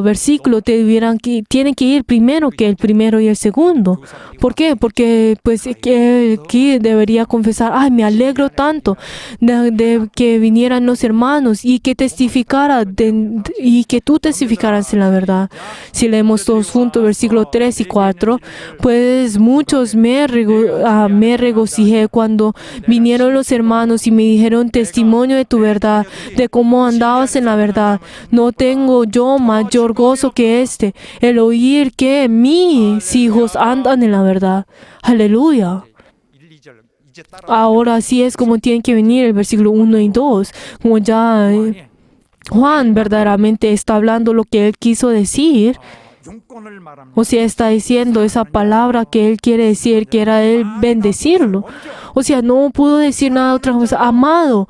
versículo tienen que ir primero que el primero y el segundo. ¿Por qué? Porque pues que aquí debería confesar, ay, me alegro tanto de que vinieran los hermanos y que y que tú testificaras en la verdad. Si leemos todos juntos versículo 3 y 4, pues muchos me regocijé cuando vinieron los hermanos y me dijeron testimonio de tu verdad, de cómo andabas en la verdad. No tengo yo mayor gozo que el oír que mis hijos andan en la verdad. Aleluya. 1, 2절 이제 따라 Ahora así es como tienen que venir el versículo 1 y 2. Como ya Juan verdaderamente está hablando lo que él quiso decir. 용건을 말합니다. O sea, está diciendo esa palabra que él quiere decir, que era él bendecirlo. O sea, no pudo decir nada otra cosa. Amado,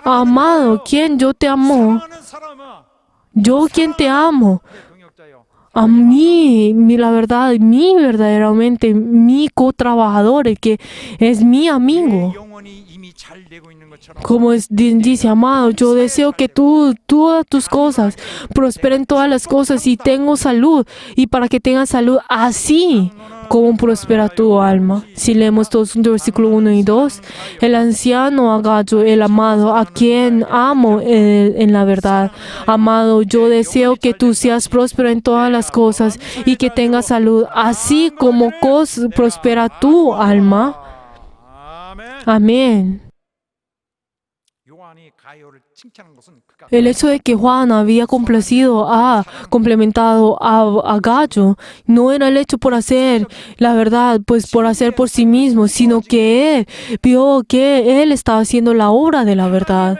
amado, ¿quién yo te amo? 사랑하는 사람아. Yo quien te amo. 동역자요. A mí, la verdad, verdaderamente, mi cotrabajador, el que es mi amigo. 영혼이 이미 잘 되고 있는 것처럼 Como dice, amado, yo deseo que todas tus cosas prosperen todas las cosas y tengo salud. Y para que tengas salud, así como prospera tu alma. Si leemos todos juntos versículo 1 y 2, el anciano Agallo, el amado, a quien amo en la verdad. Amado, yo deseo que tú seas próspero en todas las cosas y que tengas salud, así como prospera tu alma. 아멘. Amén. 요한이 가요를 칭찬한 것은 그가 El hecho de que Juan había complementado a Gallo no era el hecho por hacer, la verdad, pues por hacer por sí mismo, sino que él vio que él estaba haciendo la obra de la verdad.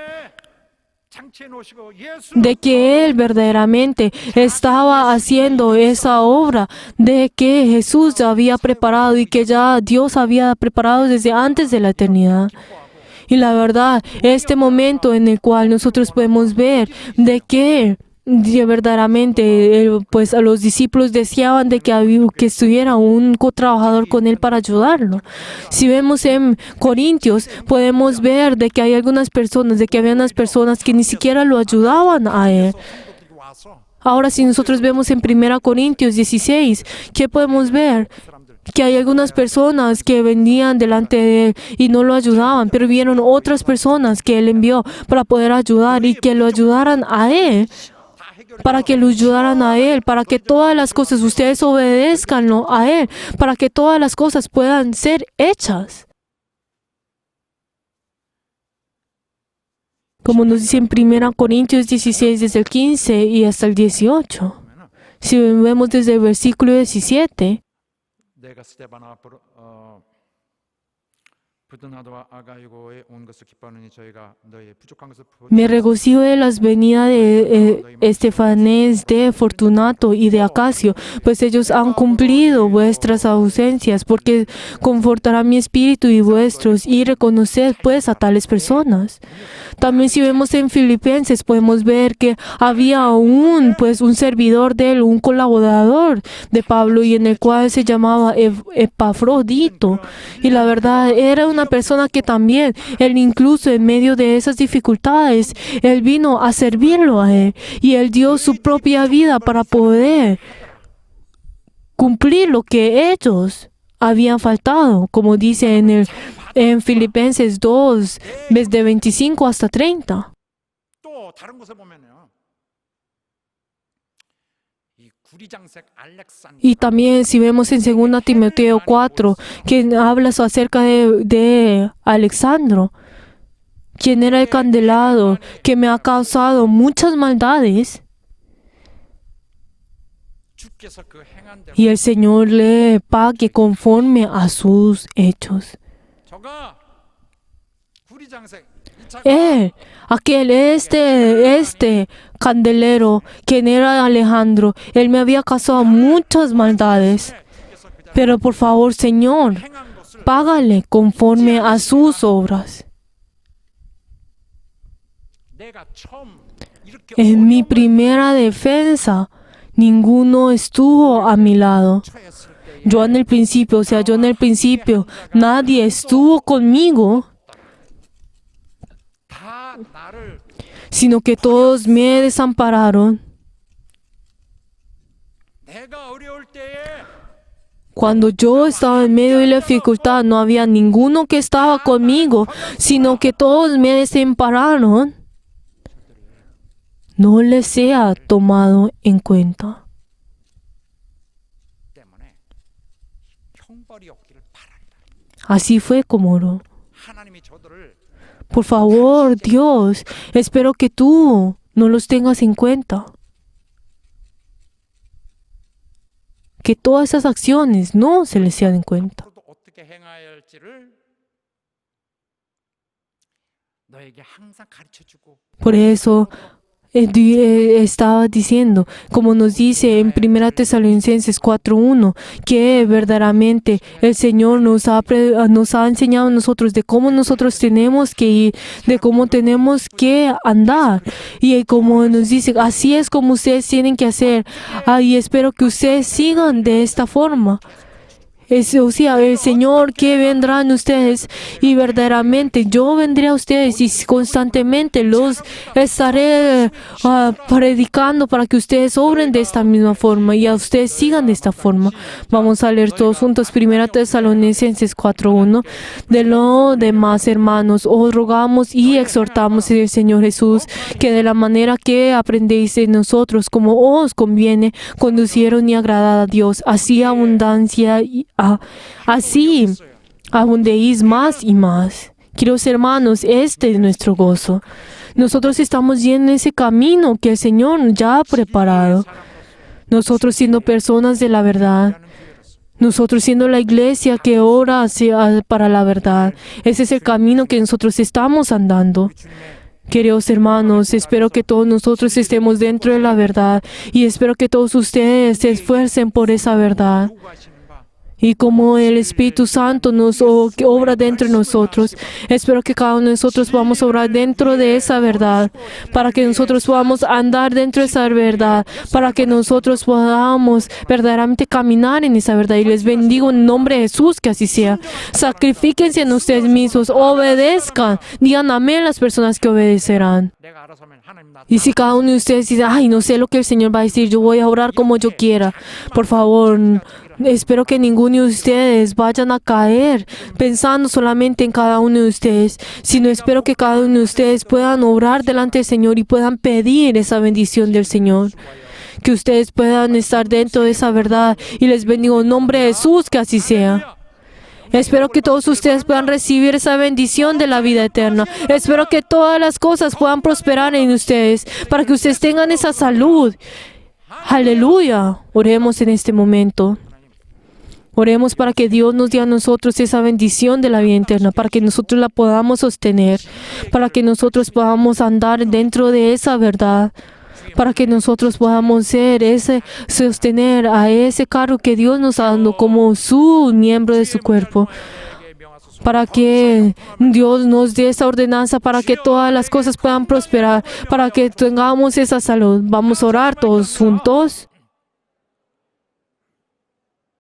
창치해 놓으시고 예수 De que él verdaderamente estaba haciendo esa obra, de que Jesús ya había preparado y que ya Dios había preparado desde antes de la eternidad. Y la verdad, este momento en el cual nosotros podemos ver de que verdaderamente pues a los discípulos deseaban de que estuviera un cotrabajador con él para ayudarlo. Si vemos en Corintios, podemos ver de que hay algunas personas, de que había unas personas que ni siquiera lo ayudaban a él. 성도들이 와서 Ahora, si nosotros vemos en 1 Corintios 16, ¿qué podemos ver? Que hay algunas personas que venían delante de él y no lo ayudaban, pero vieron otras personas que él envió para poder ayudar y que lo ayudaran a él, para que lo ayudaran a él, para que todas las cosas, ustedes obedezcanlo a él, para que todas las cosas puedan ser hechas. Como nos dice en 1 Corintios 16, desde el 15 y hasta el 18. Si vemos desde el versículo 17, 내가 스데바나 부드나도와 아가이고에 온 것을 기뻐하느니 저희가 너희의 부족한 것을 me regocijo de las venidas de Estefanés, de Fortunato y de Acacio, pues ellos han cumplido vuestras ausencias, porque confortará mi espíritu y vuestros, y reconoced pues a tales personas. También si vemos en Filipenses, podemos ver que había un servidor de él, un colaborador de Pablo, y en el cual se llamaba Epafrodito. Y la verdad, era una persona que también, él incluso en medio de esas dificultades, él vino a servirlo a él. Y él dio su propia vida para poder cumplir lo que ellos habían faltado, como dice en Filipenses 2, desde 25 hasta 30. 또 다른 곳에 보면요. 이 구리장색 알렉산더 Y también si vemos en 2 Timoteo 4, que habla acerca de Alexandro, quien era el candelado, que me ha causado muchas maldades. 주께서 그 행한 대로 y el Señor le pague conforme a sus hechos. 저가 구리장생 이 차가 Él, este candelero, quien era Alejandro, él me había causado muchas maldades. 주께서 그 자를 Pero por favor, Señor, 행한 것을 págale conforme a sus obras. 내가 처음 이렇게 En mi 어려움을 primera defensa, ninguno estuvo a mi lado. 처했을 때에 Yo en el principio, nadie estuvo conmigo, 다 나를 sino que todos me desampararon. 내가 어려울 때에 Cuando yo estaba en medio de la dificultad, no había ninguno que estaba conmigo, sino que todos me desampararon. No les sea tomado en cuenta. 때문에 형벌이 없기를 바란다. Así fue como oró. 하나님이 저들을 Por favor, Dios, espero que tú no los tengas en cuenta. Que todas esas acciones no se les sean en cuenta. 앞으로도 어떻게 행해야 할지를 너에게 항상 가르쳐주고 Por eso estaba diciendo, como nos dice en 1 Tesalonicenses 4:1, que verdaderamente el Señor nos ha enseñado a nosotros de cómo nosotros tenemos que ir, de cómo tenemos que andar. Y como nos dice, así es como ustedes tienen que hacer. Y espero que ustedes sigan de esta forma. El Señor que vendrán ustedes y verdaderamente yo vendré a ustedes y constantemente los estaré predicando para que ustedes obren de esta misma forma y a ustedes sigan de esta forma. Vamos a leer todos juntos 1 Tesalonicenses 4:1. De lo demás, hermanos, os rogamos y exhortamos en el Señor Jesús que de la manera que aprendéis de nosotros como os conviene, conducieron y agradad a Dios, así abundéis más y más. Queridos hermanos, este es nuestro gozo. Nosotros estamos yendo en ese camino que el Señor ya ha preparado. Nosotros siendo personas de la verdad. Nosotros siendo la iglesia que ora para la verdad. Ese es el camino que nosotros estamos andando. Queridos hermanos, espero que todos nosotros estemos dentro de la verdad y espero que todos ustedes se esfuercen por esa verdad. Y como el Espíritu Santo nos obra dentro de nosotros, espero que cada uno de nosotros podamos obrar dentro de esa verdad, para que nosotros podamos andar dentro de esa verdad, para que nosotros podamos verdaderamente caminar en esa verdad. Y les bendigo en nombre de Jesús, que así sea. Sacrifíquense en ustedes mismos, obedezcan, digan amén a las personas que obedecerán. 내가 알아서 하면 하나님 나 Y si cada uno de ustedes dice, ay, no sé lo que el Señor va a decir, yo voy a orar como yo quiera, por favor, espero que ninguno de ustedes vayan a caer pensando solamente en cada uno de ustedes, sino espero que cada uno de ustedes puedan obrar delante del Señor y puedan pedir esa bendición del Señor. Que ustedes puedan estar dentro de esa verdad y les bendigo en nombre de Jesús, que así sea. Espero que todos ustedes puedan recibir esa bendición de la vida eterna. Espero que todas las cosas puedan prosperar en ustedes para que ustedes tengan esa salud. Aleluya. Oremos en este momento. Oremos para que Dios nos dé a nosotros esa bendición de la vida eterna, para que nosotros la podamos sostener, para que nosotros podamos andar dentro de esa verdad, para que nosotros podamos sostener a ese cargo que Dios nos ha dado como su miembro de su cuerpo, para que Dios nos dé esa ordenanza, para que todas las cosas puedan prosperar, para que tengamos esa salud. Vamos a orar todos juntos.